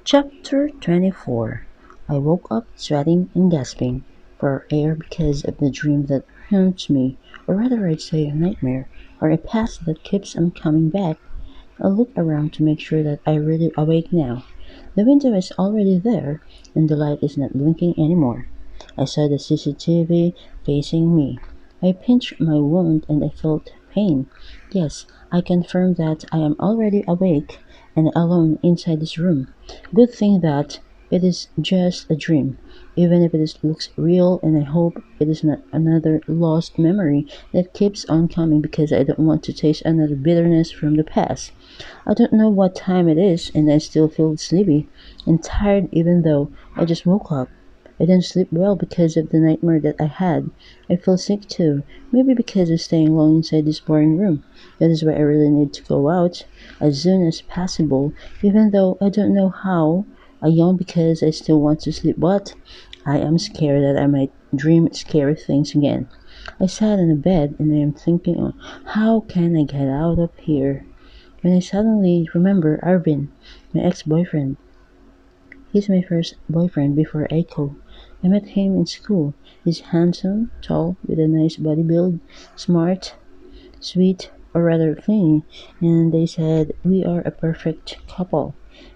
Chapter 24. I woke up sweating and gasping for air because of the dream that haunts me, or rather I'd say a nightmare, or a past that keeps on coming back. I look around to make sure that I'm really awake now. The window is already there, and the light is not blinking anymore. I saw the CCTV facing me. I pinched my wound and I felt pain. Yes, I confirm that I am already awake and alone inside this room. Good thing that it is just a dream, even if looks real, and I hope it is not another lost memory that keeps on coming because I don't want to taste another bitterness from the past. I don't know what time it is, and I still feel sleepy and tired even though I just woke up. I didn't sleep well because of the nightmare that I had. I feel sick too, maybe because of staying long inside this boring room. That is why I really need to go out as soon as possible, even though I don't know how. I yawn because I still want to sleep, but I am scared that I might dream scary things again. I sat in the bed and I am thinking, oh, how can I get out of here? When I suddenly remember Arvin, my ex-boyfriend. He's my first boyfriend before Aiko. I met him in school. He's handsome, tall, with a nice body build, smart, sweet, or rather clingy, and they said we are a perfect couple.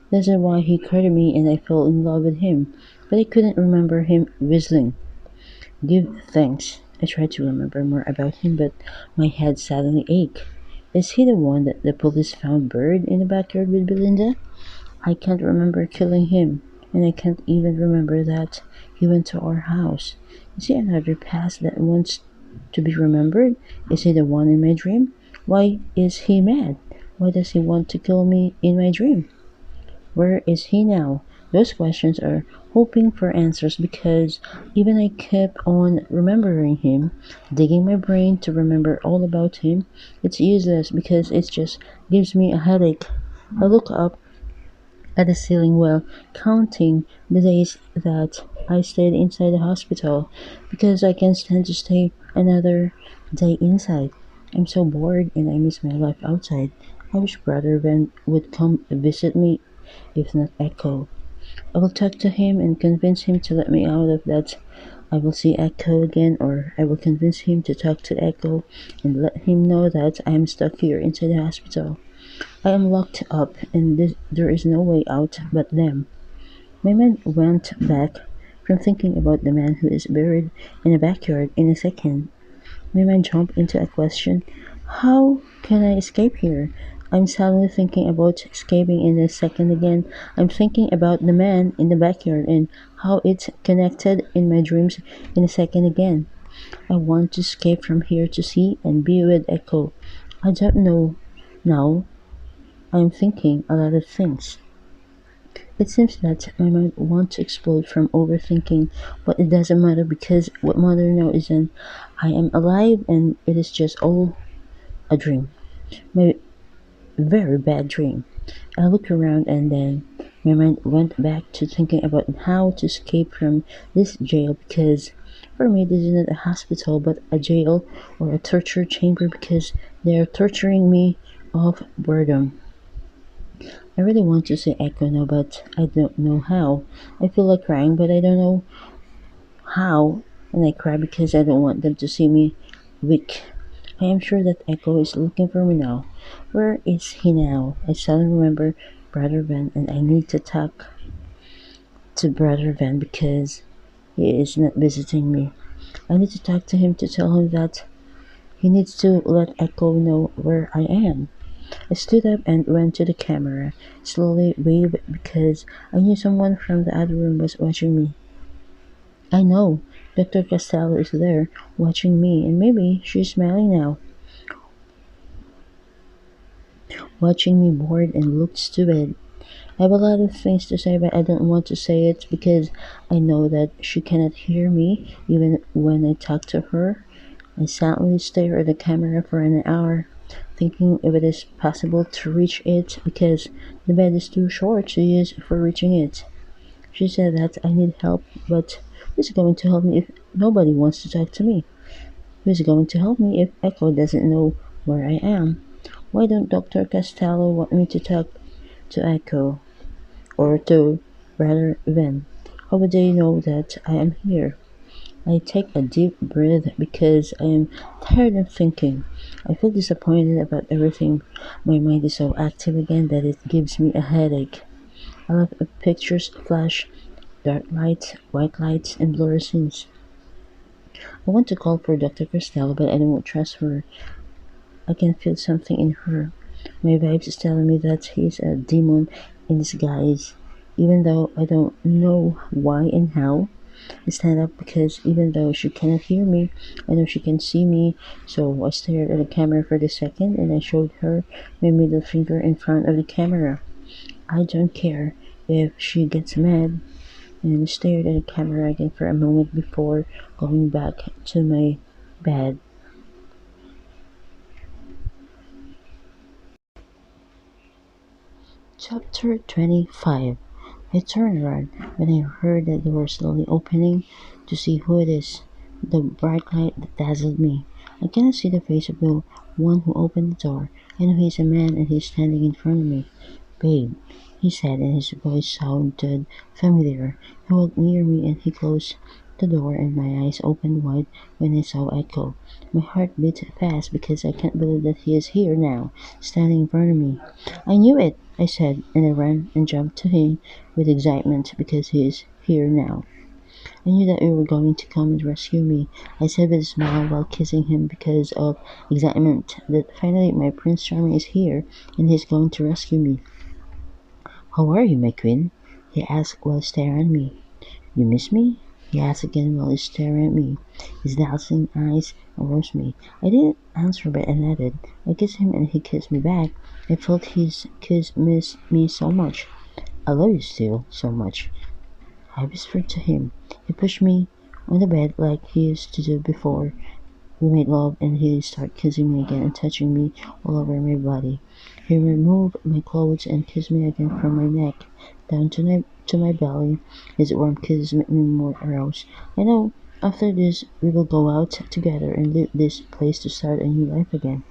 That's why he courted me and I fell in love with him. But I couldn't remember him whistling. Give thanks. I tried to remember more about him, but my head suddenly ached. Is he the one that the police found buried in the backyard with Belinda? I can't remember killing him, and I can't even remember that he went to our house. Is he another past that wants to be remembered? Is he the one in my dream? Why is he mad? Why does he want to kill me in my dream? Where is he now? Those questions are hoping for answers because even I kept on remembering him, digging my brain to remember all about him. It's useless because it just gives me a headache. I look up at the ceiling while counting the days that I stayed inside the hospital because I can't stand to stay another day inside. I'm so bored and I miss my life outside. I wish Brother Ben would come visit me, if not Echo. I will talk to him and convince him to let me out of that. I will see Echo again, or I will convince him to talk to Echo and let him know that I am stuck here inside the hospital. I am locked up, and there is no way out but them. My mind went back from thinking about the man who is buried in a backyard in a second. My mind jumped into a question. How can I escape here? I'm suddenly thinking about escaping in a second again. I'm thinking about the man in the backyard and how it's connected in my dreams in a second again. I want to escape from here to see and be with Echo. I don't know now. I'm thinking a lot of things. It seems that my mind wants to explode from overthinking, but it doesn't matter because what matters now is that I am alive and it is just all a dream. My very bad dream. I looked around and then my mind went back to thinking about how to escape from this jail because for me this is not a hospital but a jail or a torture chamber because they are torturing me of boredom. I really want to say echo now, but I don't know how. I feel like crying, but I don't know how. And I cry because I don't want them to see me weak. I am sure that Echo is looking for me now. Where is he now? I suddenly remember Brother Van, and I need to talk to Brother Van because he is not visiting me. I need to talk to him to tell him that he needs to let Echo know where I am. I stood up and went to the camera, slowly waved because I knew someone from the other room was watching me. I know Dr. Costello is there, watching me, and maybe she's smiling now, watching me bored and looked stupid. I have a lot of things to say, but I don't want to say it because I know that she cannot hear me even when I talk to her. I silently stare at the camera for an hour, thinking if it is possible to reach it because the bed is too short to use for reaching it. She said that I need help, but who's going to help me if nobody wants to talk to me? Who's going to help me if Echo doesn't know where I am? Why don't Dr. Costello want me to talk to Echo? or to rather even, how would they know that I am here? I take a deep breath because I am tired of thinking. I feel disappointed about everything. My mind is so active again that it gives me a headache. I love pictures flash, dark lights, white lights, and blurry scenes. I want to call for Dr. Christelle, but I don't trust her. I can feel something in her. My vibes is telling me that he's a demon in disguise. Even though I don't know why and how, I stand up because even though she cannot hear me, I know she can see me. So I stared at the camera for the second and I showed her my middle finger in front of the camera. I don't care if she gets mad, and stared at the camera again for a moment before going back to my bed. Chapter 25. I turned around when I heard the door slowly opening to see who it is. The bright light that dazzled me. I cannot see the face of the one who opened the door. I know he's a man and he's standing in front of me. "Babe," he said, and his voice sounded familiar. He walked near me and he closed the door, and my eyes opened wide when I saw Echo. My heart beat fast because I can't believe that he is here now, standing in front of me. "I knew it," I said, and I ran and jumped to him with excitement because he is here now. "I knew that you were going to come and rescue me," I said with a smile while kissing him because of excitement that finally my Prince Charming is here and he's going to rescue me. "How are you, my queen?" he asked while staring at me. "You miss me?" he asked again while staring at me. His dazzling eyes aroused me. I didn't answer but I nodded. I kissed him and he kissed me back. I felt his kiss miss me so much. "I love you still so much," I whispered to him. He pushed me on the bed like he used to do before. We made love and he started kissing me again and touching me all over my body. He removed my clothes and kissed me again from my neck down to my belly. His warm kisses made me more aroused. I know after this we will go out together and leave this place to start a new life again.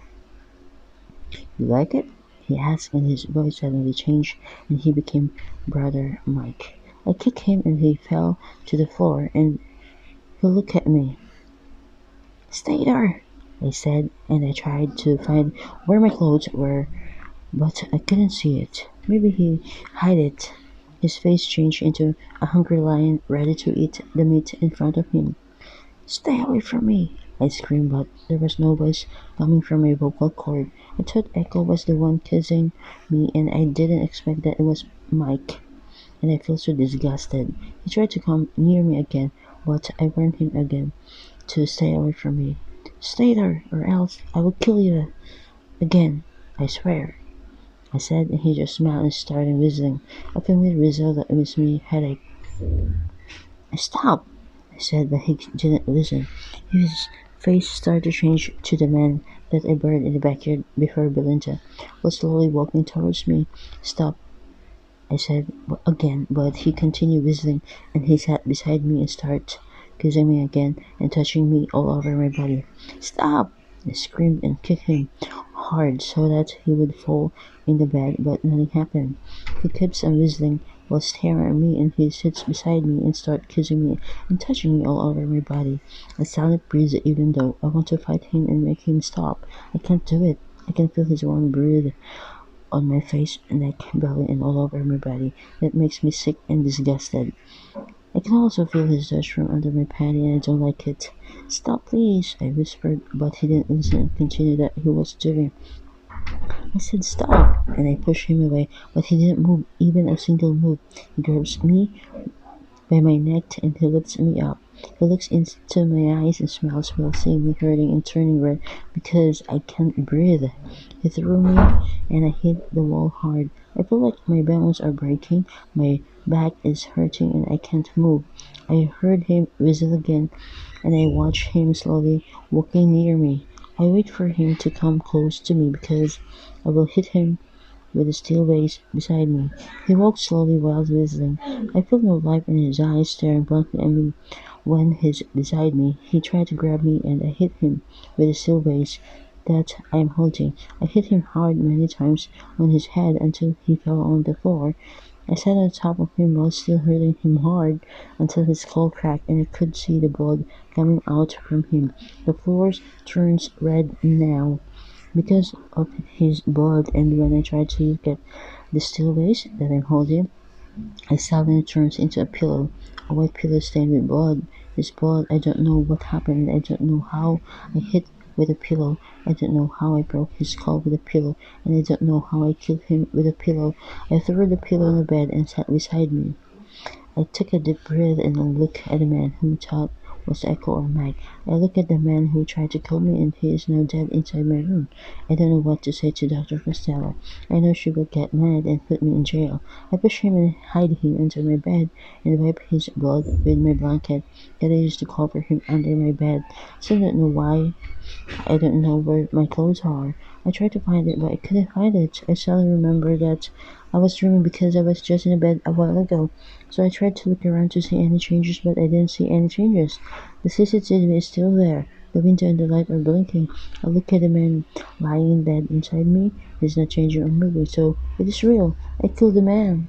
"You like it?" he asked, and his voice suddenly changed and he became Brother Mike. I kicked him and he fell to the floor and he looked at me. "Stay there," I said, and I tried to find where my clothes were, but I couldn't see it. Maybe he hid it. His face changed into a hungry lion ready to eat the meat in front of him. "Stay away from me," I screamed, but there was no voice coming from my vocal cord. I thought Echo was the one kissing me, and I didn't expect that it was Mike, and I felt so disgusted. He tried to come near me again, but I warned him again to stay away from me. "Stay there, or else I will kill you again, I swear," I said, and he just smiled and started whistling, a familiar whistle that gives me headache. "Stop," I said, but he didn't listen. His face started to change to the man that I buried in the backyard before Belinda was slowly walking towards me. "Stop," I said again, but he continued whistling, and he sat beside me and started kissing me again and touching me all over my body. "Stop!" I screamed and kicked him hard so that he would fall in the bed, but nothing happened. He keeps on whistling while staring at me, and he sits beside me and starts kissing me and touching me all over my body. I silently breathe even though I want to fight him and make him stop. I can't do it. I can feel his warm breath on my face, neck, belly, and all over my body. That makes me sick and disgusted. I can also feel his touch from under my panty and I don't like it. "Stop, please," I whispered, but he didn't listen and continued that he was doing. I said stop, and I pushed him away, but he didn't move even a single move. He grabs me by my neck and he lifts me up. He looks into my eyes and smiles while seeing me hurting and turning red because I can't breathe. He threw me and I hit the wall hard. I feel like my bones are breaking, my back is hurting and I can't move. I heard him whistle again and I watched him slowly walking near me. I wait for him to come close to me because I will hit him with a steel vase beside me. He walked slowly while whistling. I felt no life in his eyes staring blankly at me. When he's beside me, he tried to grab me and I hit him with a steel vase that I am holding. I hit him hard many times on his head until he fell on the floor. I sat on top of him while still hurting him hard until his skull cracked and I could see the blood coming out from him. The floor turns red now because of his blood, and when I tried to look at the steel vase that I'm holding, it suddenly turns into a pillow, a white pillow stained with blood. This blood, I don't know what happened. I don't know how I hit with a pillow. I don't know how I broke his skull with a pillow, and I don't know how I killed him with a pillow. I threw the pillow on the bed and sat beside me. I took a deep breath and I looked at the man who thought was Echo or Mike. I looked at the man who tried to kill me and he is now dead inside my room. I don't know what to say to Dr. Costello. I know she will get mad and put me in jail. I push him and hide him under my bed and wipe his blood with my blanket that I used to cover him under my bed. Still don't know why. I don't know where my clothes are. I tried to find it, but I couldn't find it. I suddenly remembered that I was dreaming because I was just in bed a while ago. So I tried to look around to see any changes, but I didn't see any changes. The CCTV is still there. The window and the light are blinking. I look at the man lying in bed inside me. He's not changing or moving, so it is real. I killed the man.